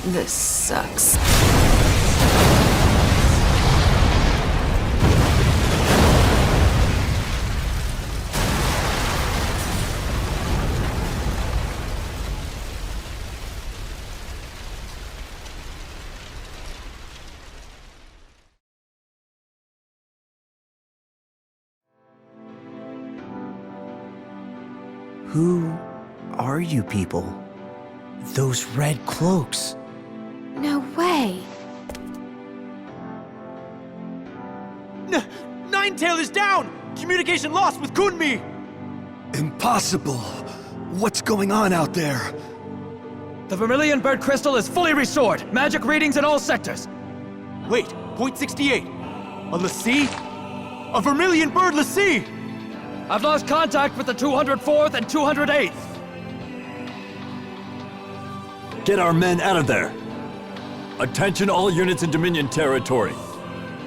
This sucks. Who are you people? Those red cloaks. No way. Ninetail is down! Communication lost with Kunmi! Impossible! What's going on out there? The Vermilion Bird Crystal is fully restored! Magic readings in all sectors! Wait, point 68. A Lassie? A Vermilion Bird Lassie! I've lost contact with the 204th and 208th! Get our men out of there! Attention all units in Dominion territory!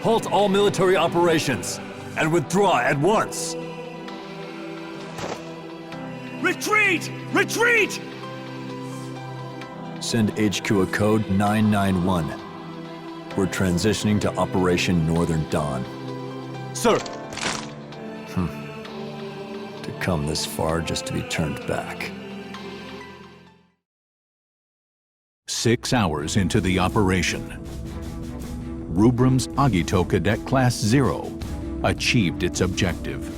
Halt all military operations, and withdraw at once! Retreat! Retreat! Send HQ a code 991. We're transitioning to Operation Northern Dawn. Sir! To come this far just to be turned back. 6 hours into the operation, Rubrum's Agito Cadet Class 0 achieved its objective,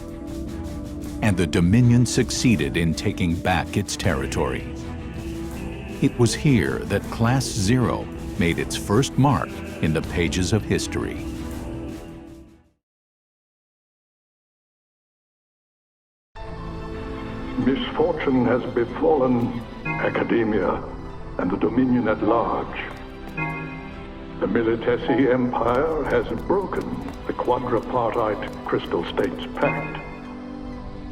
and the Dominion succeeded in taking back its territory. It was here that Class 0 made its first mark in the pages of history. Misfortune has befallen academia and the Dominion at large. The Militesi Empire has broken the quadripartite Crystal States Pact,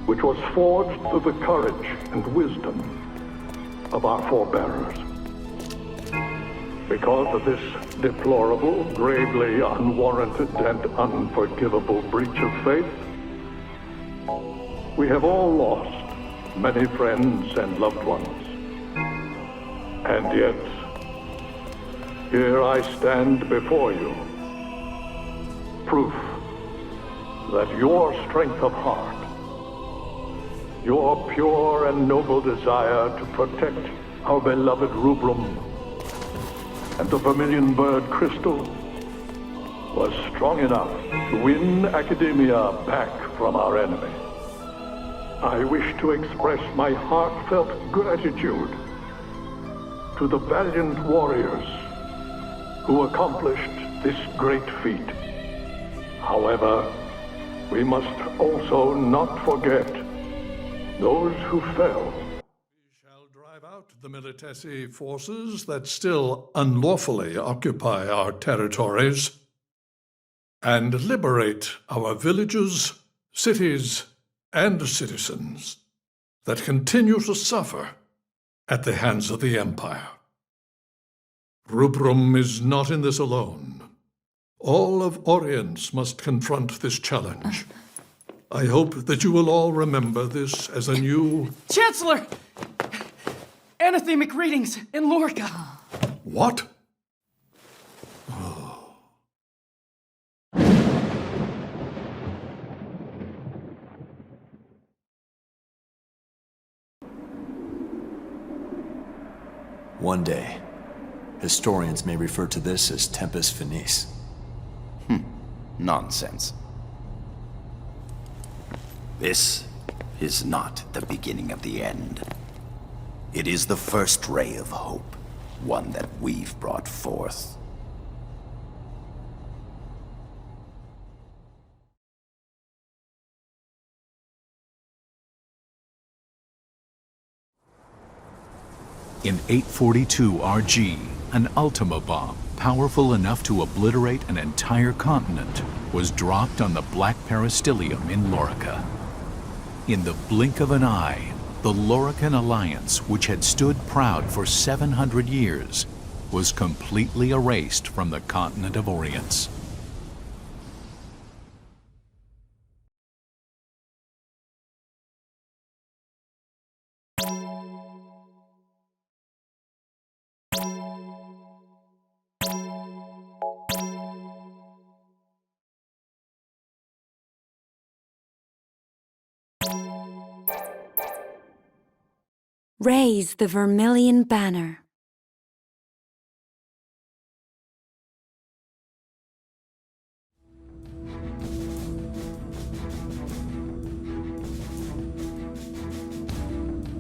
which was forged through the courage and wisdom of our forebearers. Because of this deplorable, gravely unwarranted, and unforgivable breach of faith, we have all lost many friends and loved ones. And yet, here I stand before you, proof that your strength of heart, your pure and noble desire to protect our beloved Rubrum and the Vermilion Bird Crystal was strong enough to win academia back from our enemy. I wish to express my heartfelt gratitude to the valiant warriors who accomplished this great feat. However, we must also not forget those who fell. We shall drive out the Militesi forces that still unlawfully occupy our territories and liberate our villages, cities, and citizens that continue to suffer at the hands of the Empire. Rubrum is not in this alone. All of Orience must confront this challenge. I hope that you will all remember this as a new... Chancellor! Anathemic readings in Lorca! What? One day, historians may refer to this as Tempus Finis. Nonsense. This is not the beginning of the end. It is the first ray of hope, one that we've brought forth. In 842 RG, an Ultima bomb, powerful enough to obliterate an entire continent, was dropped on the Black Peristilium in Lorica. In the blink of an eye, the Lorican Alliance, which had stood proud for 700 years, was completely erased from the continent of Orience. Raise the Vermilion Banner.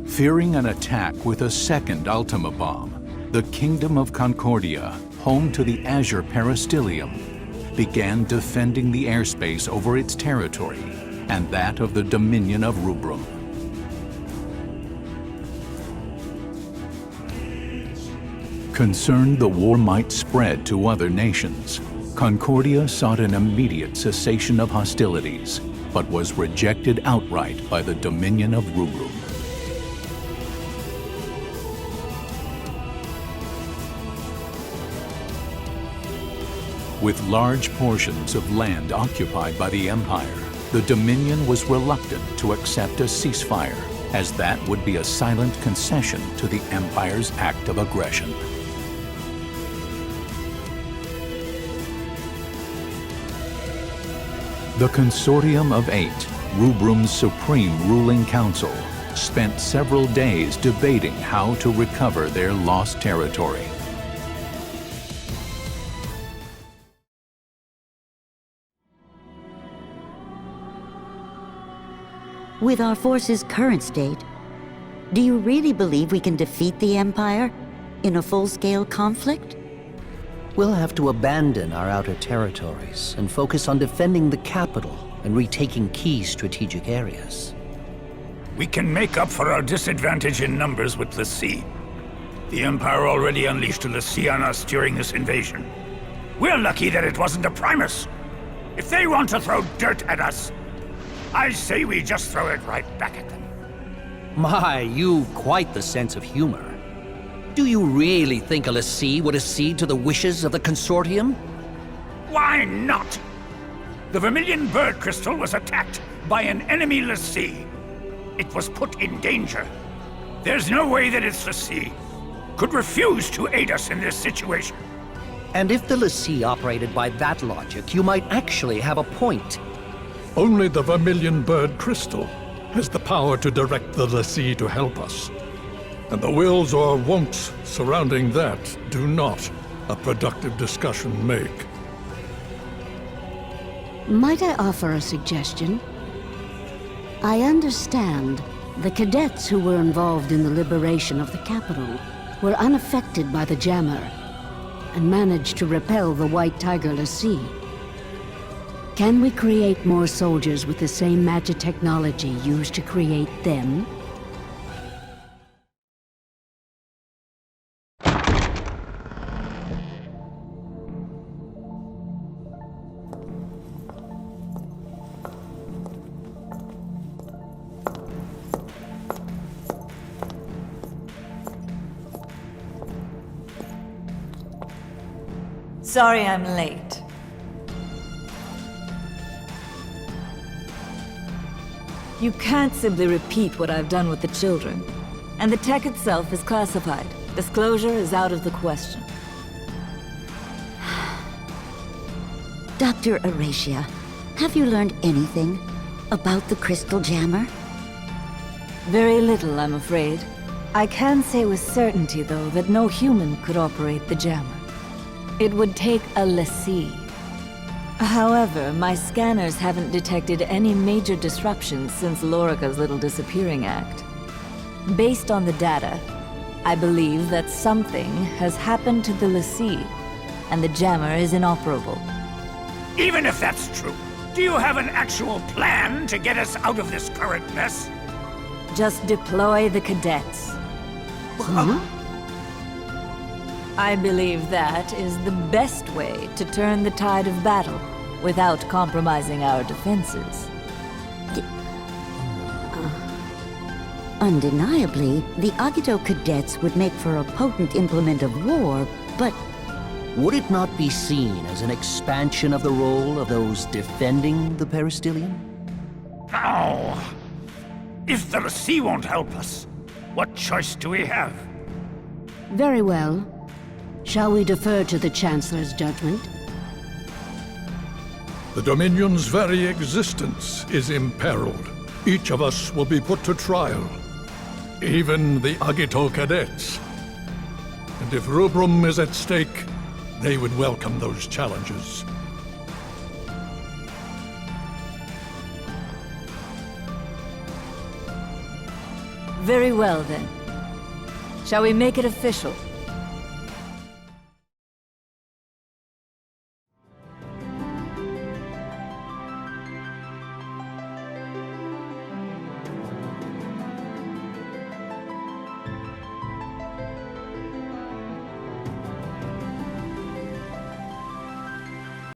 Fearing an attack with a second Ultima bomb, the Kingdom of Concordia, home to the Azure Peristilium, began defending the airspace over its territory and that of the Dominion of Rubrum. Concerned the war might spread to other nations, Concordia sought an immediate cessation of hostilities, but was rejected outright by the Dominion of Rubrum. With large portions of land occupied by the Empire, the Dominion was reluctant to accept a ceasefire, as that would be a silent concession to the Empire's act of aggression. The Consortium of Eight, Rubrum's supreme ruling council, spent several days debating how to recover their lost territory. With our force's current state, do you really believe we can defeat the Empire in a full-scale conflict? We'll have to abandon our outer territories and focus on defending the capital and retaking key strategic areas. We can make up for our disadvantage in numbers with l'Cie. The Empire already unleashed a l'Cie on us during this invasion. We're lucky that it wasn't a Primus. If they want to throw dirt at us, I say we just throw it right back at them. My, you've quite the sense of humor. Do you really think a l'Cie would accede to the wishes of the Consortium? Why not? The Vermilion Bird Crystal was attacked by an enemy l'Cie. It was put in danger. There's no way that its l'Cie could refuse to aid us in this situation. And if the l'Cie operated by that logic, you might actually have a point. Only the Vermilion Bird Crystal has the power to direct the l'Cie to help us. And the wills or won'ts surrounding that do not a productive discussion make. Might I offer a suggestion? I understand the cadets who were involved in the liberation of the capital were unaffected by the jammer and managed to repel the White Tiger l'Cie. Can we create more soldiers with the same magic technology used to create them? Sorry I'm late. You can't simply repeat what I've done with the children. And the tech itself is classified. Disclosure is out of the question. Dr. Aracia, have you learned anything about the crystal jammer? Very little, I'm afraid. I can say with certainty, though, that no human could operate the jammer. It would take a l'Cie. However, my scanners haven't detected any major disruptions since Lorica's little disappearing act. Based on the data, I believe that something has happened to the l'Cie, and the jammer is inoperable. Even if that's true, do you have an actual plan to get us out of this current mess? Just deploy the cadets. I believe that is the best way to turn the tide of battle without compromising our defenses. Undeniably, the Agito cadets would make for a potent implement of war, but Would it not be seen as an expansion of the role of those defending the Peristilium? No. If the l'Cie won't help us, what choice do we have? Very well. Shall we defer to the Chancellor's judgment? The Dominion's very existence is imperiled. Each of us will be put to trial. even the Agito cadets. And if Rubrum is at stake, they would welcome those challenges. Very well, then. Shall we make it official?